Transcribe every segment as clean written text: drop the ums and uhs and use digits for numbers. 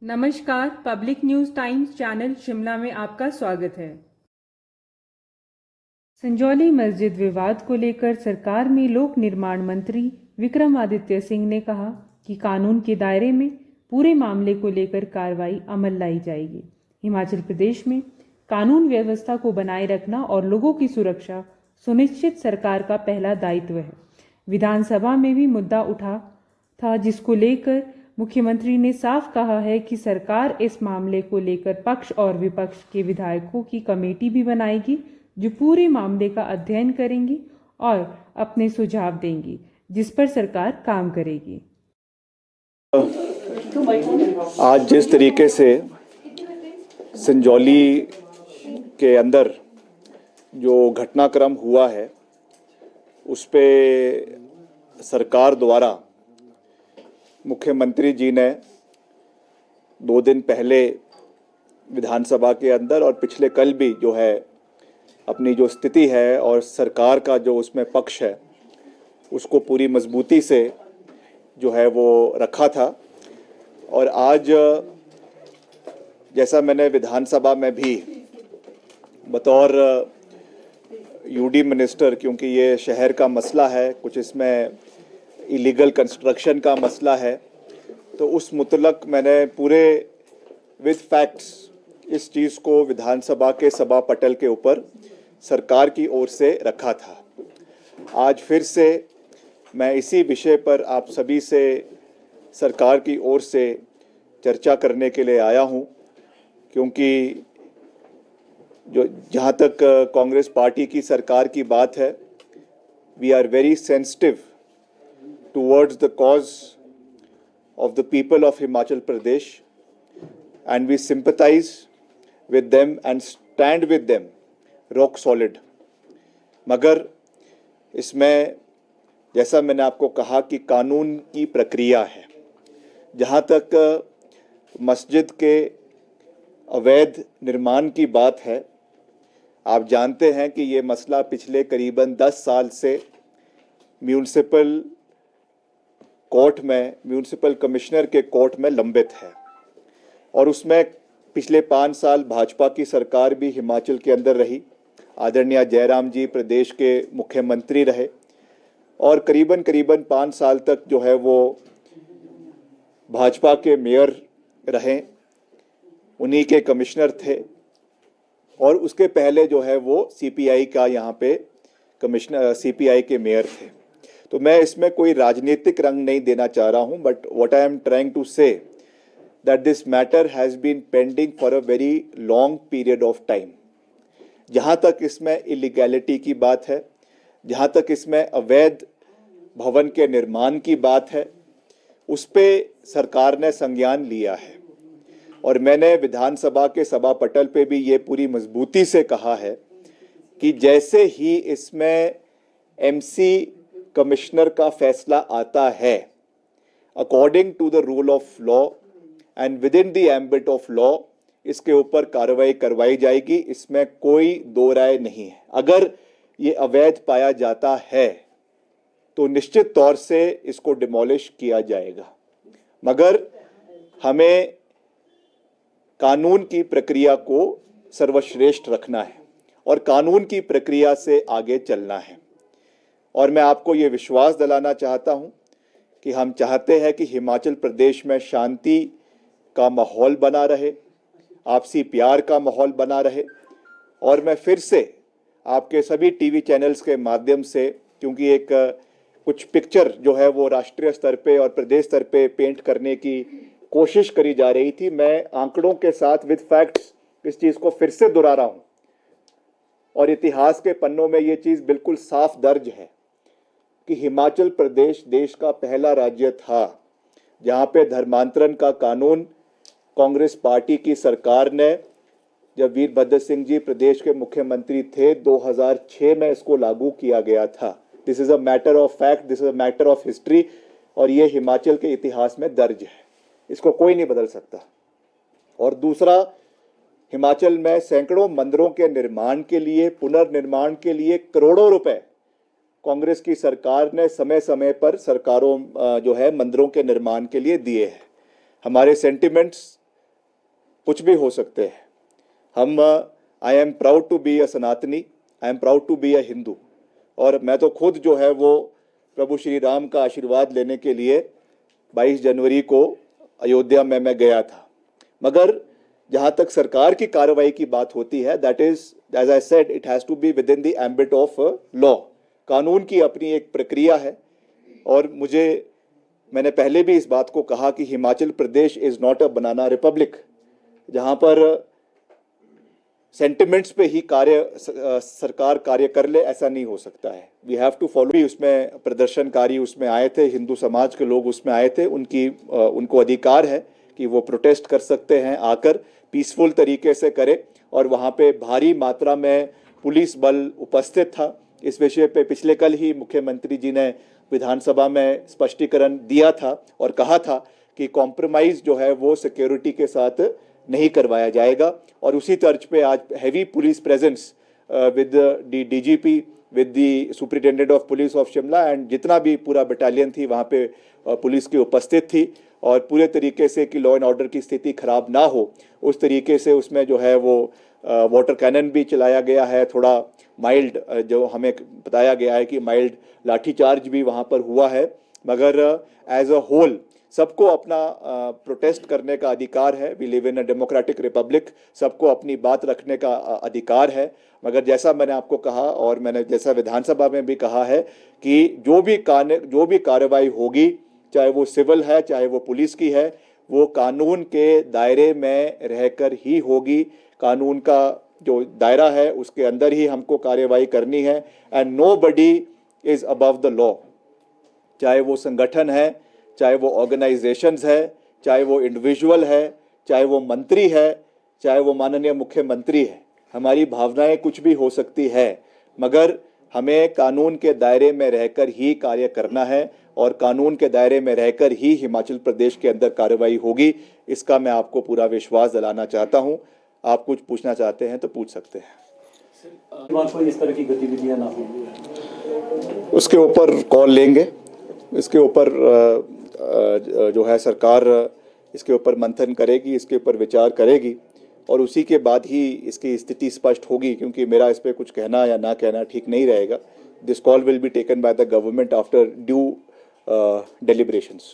नमस्कार, public news times channel Shimla में आपका स्वागत है। संजौली मस्जिद विवाद को लेकर सरकार में लोक निर्माण मंत्री विक्रमादित्य सिंह ने कहा कि कानून के दायरे में पूरे मामले को लेकर कार्रवाई अमल लाई जाएगी। हिमाचल प्रदेश में कानून व्यवस्था को बनाए रखना और लोगों की सुरक्षा सुनिश्चित सरकार का पहला दायित्व है। विधानसभा में भी मुद्दा उठा था, जिसको लेकर मुख्यमंत्री ने साफ कहा है कि सरकार इस मामले को लेकर पक्ष और विपक्ष के विधायकों की कमेटी भी बनाएगी, जो पूरे मामले का अध्ययन करेंगी और अपने सुझाव देंगी, जिस पर सरकार काम करेगी। आज जिस तरीके से संजौली के अंदर जो घटनाक्रम हुआ है, उस पे सरकार द्वारा मुख्यमंत्री जी ने 2 दिन पहले विधानसभा के अंदर और पिछले कल भी जो है अपनी जो स्थिति है और सरकार का जो उसमें पक्ष है उसको पूरी मजबूती से जो है वो रखा था। और आज जैसा मैंने विधानसभा में भी बतौर यूडी मिनिस्टर, क्योंकि ये शहर का मसला है, कुछ इसमें इलीगल कंस्ट्रक्शन का मसला है, तो उस मुतलक मैंने पूरे विद फैक्ट्स इस चीज़ को विधानसभा के सभा पटल के ऊपर सरकार की ओर से रखा था। आज फिर से मैं इसी विषय पर आप सभी से सरकार की ओर से चर्चा करने के लिए आया हूं, क्योंकि जो जहां तक कांग्रेस पार्टी की सरकार की बात है, we are very sensitive towards the cause of the people of Himachal Pradesh, and we sympathize with them and stand with them rock solid। मगर इसमें जैसा मैंने आपको कहा कि कानून की प्रक्रिया है। जहाँ तक मस्जिद के अवैध निर्माण की बात है, आप जानते हैं कि ये मसला पिछले करीबन 10 साल से म्यूनिसिपल कोर्ट में, म्यूनिसिपल कमिश्नर के कोर्ट में लंबित है, और उसमें पिछले 5 साल भाजपा की सरकार भी हिमाचल के अंदर रही। आदरणीय जयराम जी प्रदेश के मुख्यमंत्री रहे और करीबन 5 साल तक जो है वो भाजपा के मेयर रहे, उन्हीं के कमिश्नर थे, और उसके पहले जो है वो सीपीआई का यहाँ पे कमिश्नर, सीपीआई के मेयर थे। तो मैं इसमें कोई राजनीतिक रंग नहीं देना चाह रहा हूं, but what I am trying to say that this matter has been pending for a very long period of time. जहां तक इसमें इलीगैलिटी की बात है, जहां तक इसमें अवैध भवन के निर्माण की बात है, उस पे सरकार ने संज्ञान लिया है। और मैंने विधानसभा के सभा पटल पे भी ये पूरी मजबूती से कहा है कि जैसे ही इसमें एमसी कमिश्नर का फैसला आता है, according to the rule of law and within the ambit of law, इसके ऊपर कार्रवाई करवाई जाएगी। इसमें कोई दो राय नहीं है। अगर ये अवैध पाया जाता है तो निश्चित तौर से इसको डिमोलिश किया जाएगा, मगर हमें कानून की प्रक्रिया को सर्वश्रेष्ठ रखना है और कानून की प्रक्रिया से आगे चलना है। और मैं आपको ये विश्वास दिलाना चाहता हूं कि हम चाहते हैं कि हिमाचल प्रदेश में शांति का माहौल बना रहे, आपसी प्यार का माहौल बना रहे। और मैं फिर से आपके सभी टीवी चैनल्स के माध्यम से, क्योंकि एक कुछ पिक्चर जो है वो राष्ट्रीय स्तर पे और प्रदेश स्तर पे पेंट करने की कोशिश करी जा रही थी, मैं आंकड़ों के साथ विद फैक्ट्स इस चीज़ को फिर से दोहरा रहा हूँ, और इतिहास के पन्नों में ये चीज़ बिल्कुल साफ दर्ज है कि हिमाचल प्रदेश देश का पहला राज्य था जहाँ पे धर्मांतरण का कानून कांग्रेस पार्टी की सरकार ने, जब वीरभद्र सिंह जी प्रदेश के मुख्यमंत्री थे, 2006 में इसको लागू किया गया था। This is a matter of fact, this is a matter of history, और ये हिमाचल के इतिहास में दर्ज है, इसको कोई नहीं बदल सकता। और दूसरा, हिमाचल में सैकड़ों मंदिरों के निर्माण के लिए, पुनर्निर्माण के लिए करोड़ों रुपए कांग्रेस की सरकार ने समय समय पर सरकारों जो है मंदिरों के निर्माण के लिए दिए हैं। हमारे सेंटिमेंट्स कुछ भी हो सकते हैं। हम I am proud to be a Sanatani, I am proud to be a Hindu, और मैं तो खुद जो है वो प्रभु श्री राम का आशीर्वाद लेने के लिए 22 जनवरी को अयोध्या में मैं गया था। मगर जहाँ तक सरकार की कार्रवाई की बात होती है, that is as I said, it has to be within the ambit of law. कानून की अपनी एक प्रक्रिया है, और मैंने पहले भी इस बात को कहा कि Himachal Pradesh is not a banana republic, जहाँ पर सेंटिमेंट्स पे ही सरकार कार्य कर ले, ऐसा नहीं हो सकता है। We have to follow. भी उसमें प्रदर्शनकारी उसमें आए थे, हिंदू समाज के लोग उसमें आए थे, उनको अधिकार है कि वो प्रोटेस्ट कर सकते हैं, आकर पीसफुल तरीके से करें, और वहाँ पे भारी मात्रा में पुलिस बल उपस्थित था। इस विषय पे पिछले कल ही मुख्यमंत्री जी ने विधानसभा में स्पष्टीकरण दिया था और कहा था कि कॉम्प्रोमाइज जो है वो सिक्योरिटी के साथ नहीं करवाया जाएगा, और उसी तर्ज पे आज heavy police presence with the DGP, with the superintendent of police of Shimla, and जितना भी पूरा बटालियन थी वहाँ पे पुलिस की उपस्थित थी, और पूरे तरीके से कि लॉ एंड ऑर्डर की स्थिति खराब ना हो उस तरीके से उसमें जो है वो वाटर कैनन भी चलाया गया है। थोड़ा माइल्ड, जो हमें बताया गया है कि माइल्ड लाठीचार्ज भी वहाँ पर हुआ है, मगर एज अ होल सबको अपना प्रोटेस्ट करने का अधिकार है। We live in a democratic republic, सबको अपनी बात रखने का अधिकार है। मगर जैसा मैंने आपको कहा, और मैंने जैसा विधानसभा में भी कहा है, कि जो भी कार्रवाई होगी, चाहे वो सिविल है चाहे वो पुलिस की है, वो कानून के दायरे में रहकर ही होगी। कानून का जो दायरा है उसके अंदर ही हमको कार्रवाई करनी है, and nobody is above the law. चाहे वो संगठन है, चाहे वो ऑर्गेनाइजेशंस है, चाहे वो इंडिविजुअल है, चाहे वो मंत्री है, चाहे वो माननीय मुख्यमंत्री है, हमारी भावनाएं कुछ भी हो सकती है, मगर हमें कानून के दायरे में रहकर ही कार्य करना है, और कानून के दायरे में रहकर ही हिमाचल प्रदेश के अंदर कार्रवाई होगी। इसका मैं आपको पूरा विश्वास दिलाना चाहता हूं। आप कुछ पूछना चाहते हैं तो पूछ सकते हैं। कोई इस तरह की गतिविधियां ना हो, उसके ऊपर कॉल लेंगे। इसके ऊपर जो है सरकार इसके ऊपर मंथन करेगी, इसके ऊपर विचार करेगी, और उसी के बाद ही इसकी स्थिति स्पष्ट होगी, क्योंकि मेरा इस पर कुछ कहना या ना कहना ठीक नहीं रहेगा। This call will be taken by the government after due deliberations।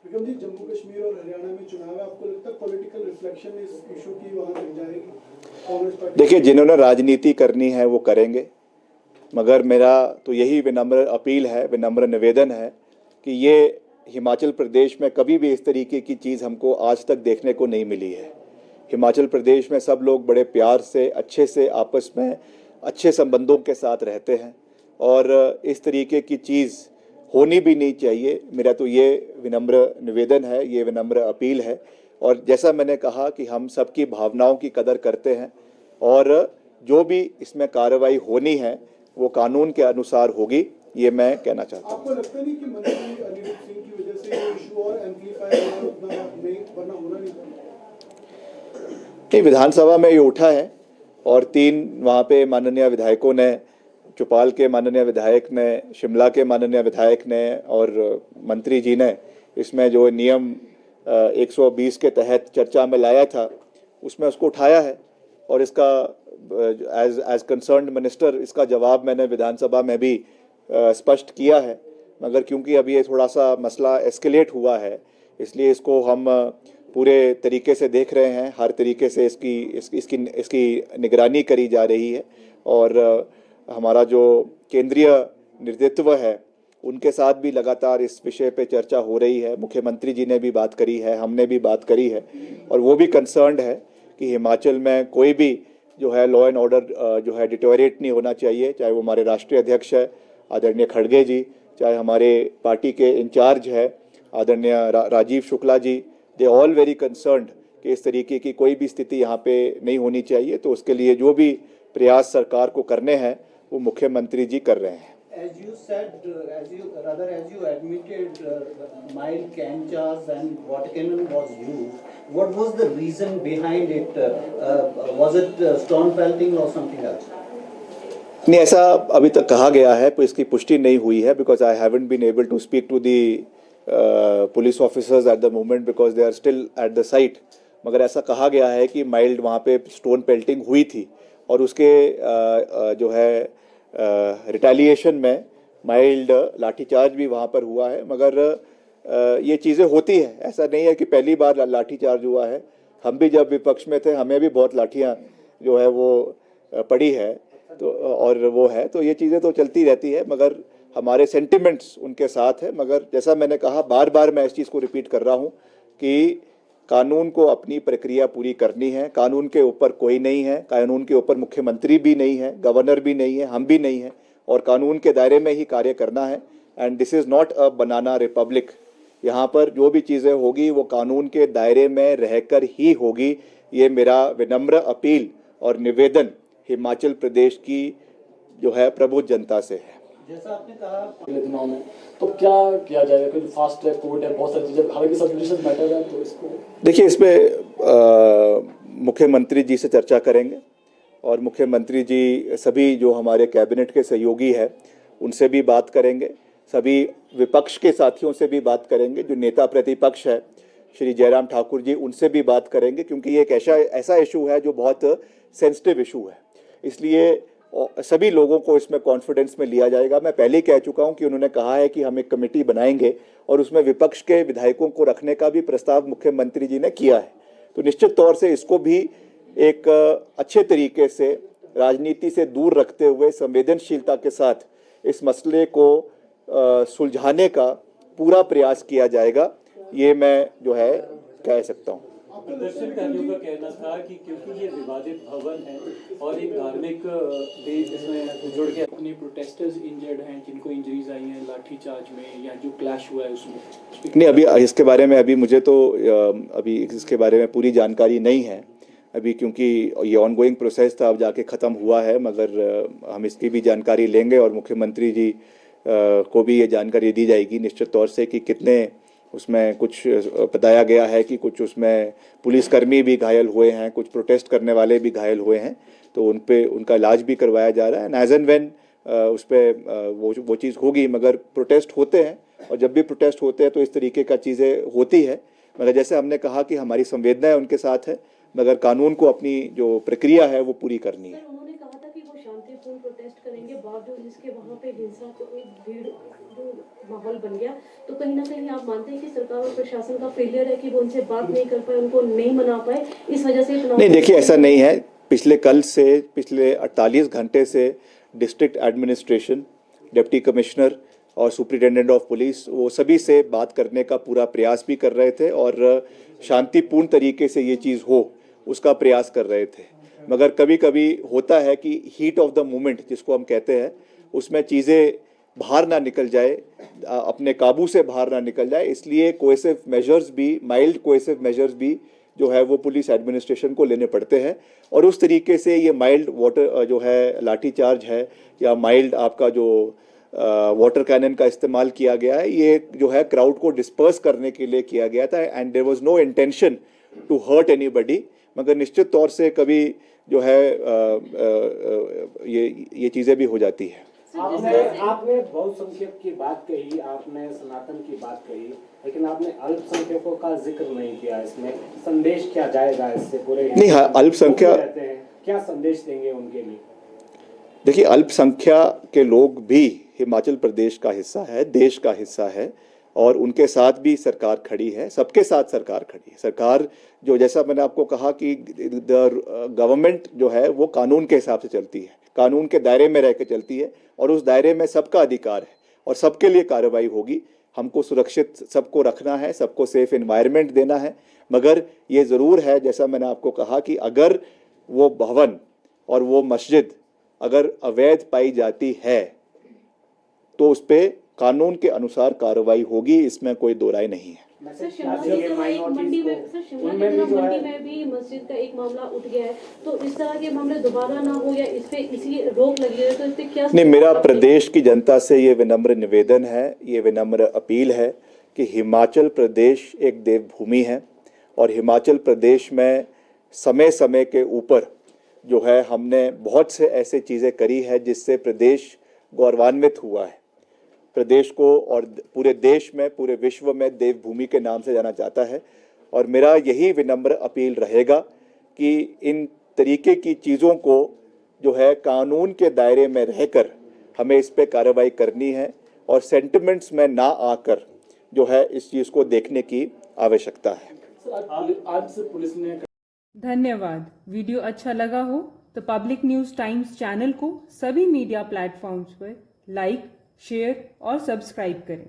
Vikram ji, Jammu Kashmir और हरियाणा में चुनाव है, आपको लगता है पॉलिटिकल रिफ्लेक्शन इस इशू की वहां तक जाएगी कांग्रेस पार्टी? देखिए, जिन्होंने राजनीति करनी है वो करेंगे, मगर मेरा तो यही विनम्र अपील है, विनम्र निवेदन है कि ये हिमाचल प्रदेश में कभी भी इस तरीके की चीज़ हमको आज तक देखने को नहीं मिली है। हिमाचल प्रदेश में सब लोग बड़े प्यार से, अच्छे से, आपस में अच्छे संबंधों के साथ रहते हैं, और इस तरीके की चीज़ होनी भी नहीं चाहिए। मेरा तो ये विनम्र निवेदन है, ये विनम्र अपील है। और जैसा मैंने कहा कि हम सबकी भावनाओं की कदर करते हैं, और जो भी इसमें कार्रवाई होनी है वो कानून के अनुसार होगी, ये मैं कहना चाहता हूँ। आपको लगता नहीं कि मंत्री अनिरुद्ध सिंह की वजह से ये इशू और एम्पलीफाई वरना होना नहीं? विधानसभा में ये उठा है, और 3 वहाँ पे माननीय विधायकों ने, चौपाल के माननीय विधायक ने, शिमला के माननीय विधायक ने, और मंत्री जी ने इसमें जो नियम 120 के तहत चर्चा में लाया था उसमें उसको उठाया है, और इसका एज कंसर्न्ड मिनिस्टर इसका जवाब मैंने विधानसभा में भी स्पष्ट किया है। मगर क्योंकि अभी ये थोड़ा सा मसला एस्केलेट हुआ है, इसलिए इसको हम पूरे तरीके से देख रहे हैं, हर तरीके से इसकी निगरानी करी जा रही है, और हमारा जो केंद्रीय नेतृत्व है उनके साथ भी लगातार इस विषय पे चर्चा हो रही है। मुख्यमंत्री जी ने भी बात करी है, हमने भी बात करी है, और वो भी कंसर्न्ड है कि हिमाचल में कोई भी जो है लॉ एंड ऑर्डर जो है डिटोरेट नहीं होना चाहिए, चाहे वो हमारे राष्ट्रीय अध्यक्ष है आदरणीय खड़गे जी, चाहे हमारे पार्टी के इंचार्ज है आदरणीय Rajiv Shukla ji. They all very concerned कि इस तरीके की कोई भी स्थिति यहाँ पे नहीं होनी चाहिए। तो उसके लिए जो भी प्रयास सरकार को करने हैं वो मुख्यमंत्री जी कर रहे हैं। As you said, as you admitted, mild canchas and water cannon was used. What was the reason behind it? Was it stone pelting or something else? नहीं, ऐसा अभी तक कहा गया है, पर इसकी पुष्टि नहीं हुई है, because I haven't been able to speak to the police officers at the moment, because they are still at the site. मगर ऐसा कहा गया है कि माइल्ड वहाँ पे स्टोन पेल्टिंग हुई थी और उसके जो है रिटेलिएशन में माइल्ड लाठीचार्ज भी वहाँ पर हुआ है। मगर ये चीज़ें होती हैं, ऐसा नहीं है कि पहली बार लाठीचार्ज हुआ है। हम भी जब विपक्ष में थे हमें भी बहुत लाठियाँ जो है वो पड़ी है, तो और वो है, तो ये चीज़ें तो चलती रहती है, मगर हमारे सेंटिमेंट्स उनके साथ है। मगर जैसा मैंने कहा, बार बार मैं इस चीज़ को रिपीट कर रहा हूँ कि कानून को अपनी प्रक्रिया पूरी करनी है। कानून के ऊपर कोई नहीं है, कानून के ऊपर मुख्यमंत्री भी नहीं है, गवर्नर भी नहीं है, हम भी नहीं हैं, और कानून के दायरे में ही कार्य करना है। And this is not a banana Republic. यहाँ पर जो भी चीज़ें होगी वो कानून के दायरे में रहकर ही होगी। ये मेरा विनम्र अपील और निवेदन हिमाचल प्रदेश की जो है प्रबुद्ध जनता से है। जैसा आपने कहा अगले दिनों में तो क्या किया जाएगा? क्योंकि फास्ट ट्रैक कोर्ट है, बहुत सारी चीज़ें, हालांकि सब जुडिशियल मैटर है, तो इसको देखिए, इसमें मुख्यमंत्री जी से चर्चा करेंगे और मुख्यमंत्री जी सभी जो हमारे कैबिनेट के सहयोगी हैं उनसे भी बात करेंगे, सभी विपक्ष के साथियों से भी बात करेंगे, जो नेता प्रतिपक्ष है श्री जयराम ठाकुर जी, उनसे भी बात करेंगे, क्योंकि ये एक ऐसा इशू है जो बहुत सेंसिटिव इशू है। इसलिए सभी लोगों को इसमें कॉन्फिडेंस में लिया जाएगा। मैं पहले ही कह चुका हूं कि उन्होंने कहा है कि हम एक कमेटी बनाएंगे और उसमें विपक्ष के विधायकों को रखने का भी प्रस्ताव मुख्यमंत्री जी ने किया है। तो निश्चित तौर से इसको भी एक अच्छे तरीके से राजनीति से दूर रखते हुए संवेदनशीलता के साथ इस मसले को सुलझाने का पूरा प्रयास किया जाएगा, ये मैं जो है कह सकता हूँ। प्रदर्शनकारियों का कहना था कि क्योंकि ये विवादित भवन है और एक धार्मिक भी इसमें जुड़ गया, अपने प्रोटेस्टर्स इंजर्ड हैं, जिनको इंजरीज आई हैं लाठीचार्ज में या जो क्लैश हुआ है उसमें? नहीं, अभी इसके बारे में मुझे तो अभी इसके बारे में पूरी जानकारी नहीं है अभी, क्योंकि ये ऑनगोइंग प्रोसेस था, अब जाके ख़त्म हुआ है। मगर हम इसकी भी जानकारी लेंगे और मुख्यमंत्री जी को भी ये जानकारी दी जाएगी निश्चित तौर से कि कितने उसमें कुछ बताया गया है कि कुछ उसमें पुलिसकर्मी भी घायल हुए हैं, कुछ प्रोटेस्ट करने वाले भी घायल हुए हैं, तो उन पे उनका इलाज भी करवाया जा रहा है। एंड एज एंड व्हेन उस पर वो चीज़ होगी, मगर प्रोटेस्ट होते हैं और जब भी प्रोटेस्ट होते हैं तो इस तरीके का चीज़ें होती है। मगर जैसे हमने कहा कि हमारी संवेदनाएं उनके साथ है, मगर कानून को अपनी जो प्रक्रिया है वो पूरी करनी है। उन्होंने कहा था कि वो शांतिपूर्ण प्रोटेस्ट करेंगे, बावजूद इसके वहाँ पे हिंसा भीड़ माहौल बन गया, तो कहीं ना कहीं आप मानते हैं कि सरकार और प्रशासन का फेलियर है कि वो उनसे बात नहीं कर पाए, उनको नहीं मना पाए, इस वजह से? नहीं, देखिए, ऐसा नहीं है। पिछले 48 घंटे से डिस्ट्रिक्ट एडमिनिस्ट्रेशन, डिप्टी कमिश्नर और सुपरिटेंडेंट ऑफ पुलिस, वो सभी से बात करने का पूरा प्रयास भी कर रहे थे और शांतिपूर्ण तरीके से ये चीज़ हो उसका प्रयास कर रहे थे। मगर कभी कभी होता है कि हीट ऑफ द मोमेंट जिसको हम कहते हैं, उसमें चीज़ें बाहर ना निकल जाए, अपने काबू से बाहर ना निकल जाए, इसलिए कोएसिव मेजर्स भी, माइल्ड कोएसिव मेजर्स भी जो है वो पुलिस एडमिनिस्ट्रेशन को लेने पड़ते हैं। और उस तरीके से ये माइल्ड वाटर जो है लाठीचार्ज है या माइल्ड आपका जो वाटर कैनन का इस्तेमाल किया गया है, ये जो है क्राउड को डिस्पर्स करने के लिए किया गया था and there was no intention to hurt anybody. मगर निश्चित तौर से कभी जो है ये चीज़ें भी हो जाती है। आपने बहुसंख्यक की बात कही, आपने सनातन की बात कही, लेकिन आपने अल्पसंख्यकों का जिक्र नहीं किया। इसमें संदेश क्या जाएगा इससे पूरे? नहीं, हाँ, अल्पसंख्यक क्या संदेश देंगे उनके लिए? देखिए, अल्पसंख्यक के लोग भी हिमाचल प्रदेश का हिस्सा है, देश का हिस्सा है, और उनके साथ भी सरकार खड़ी है, सबके साथ सरकार खड़ी है। सरकार जो, जैसा मैंने आपको कहा कि गवर्नमेंट जो है वो कानून के हिसाब से चलती है, कानून के दायरे में रह के चलती है, और उस दायरे में सबका अधिकार है और सबके लिए कार्रवाई होगी। हमको सुरक्षित सबको रखना है, सबको सेफ एनवायरनमेंट देना है। मगर ये ज़रूर है, जैसा मैंने आपको कहा, कि अगर वो भवन और वो मस्जिद अगर अवैध पाई जाती है तो उस पर कानून के अनुसार कार्रवाई होगी, इसमें कोई दो राय नहीं है। सर, शिमला मंडी में भी मस्जिद का एक मामला उठ गया है, तो इस तरह के मामले दोबारा ना हो या इस पे इसी रोक लगी है, तो इस पे क्या? नहीं, मेरा प्रदेश की जनता से ये विनम्र निवेदन है, ये विनम्र अपील है कि हिमाचल प्रदेश एक देवभूमि है और हिमाचल प्रदेश में समय समय के ऊपर जो है हमने बहुत से ऐसे चीज़ें करी है जिससे प्रदेश गौरवान्वित हुआ है। प्रदेश को और पूरे देश में, पूरे विश्व में देवभूमि के नाम से जाना जाता है। और मेरा यही विनम्र अपील रहेगा कि इन तरीके की चीज़ों को जो है कानून के दायरे में रहकर हमें इस पे कार्रवाई करनी है और सेंटिमेंट्स में ना आकर जो है इस चीज़ को देखने की आवश्यकता है। आज से पुलिस ने धन्यवाद। वीडियो अच्छा लगा हो तो पब्लिक न्यूज़ टाइम्स चैनल को सभी मीडिया प्लेटफॉर्म्स पर लाइक, शेयर और सब्सक्राइब करें।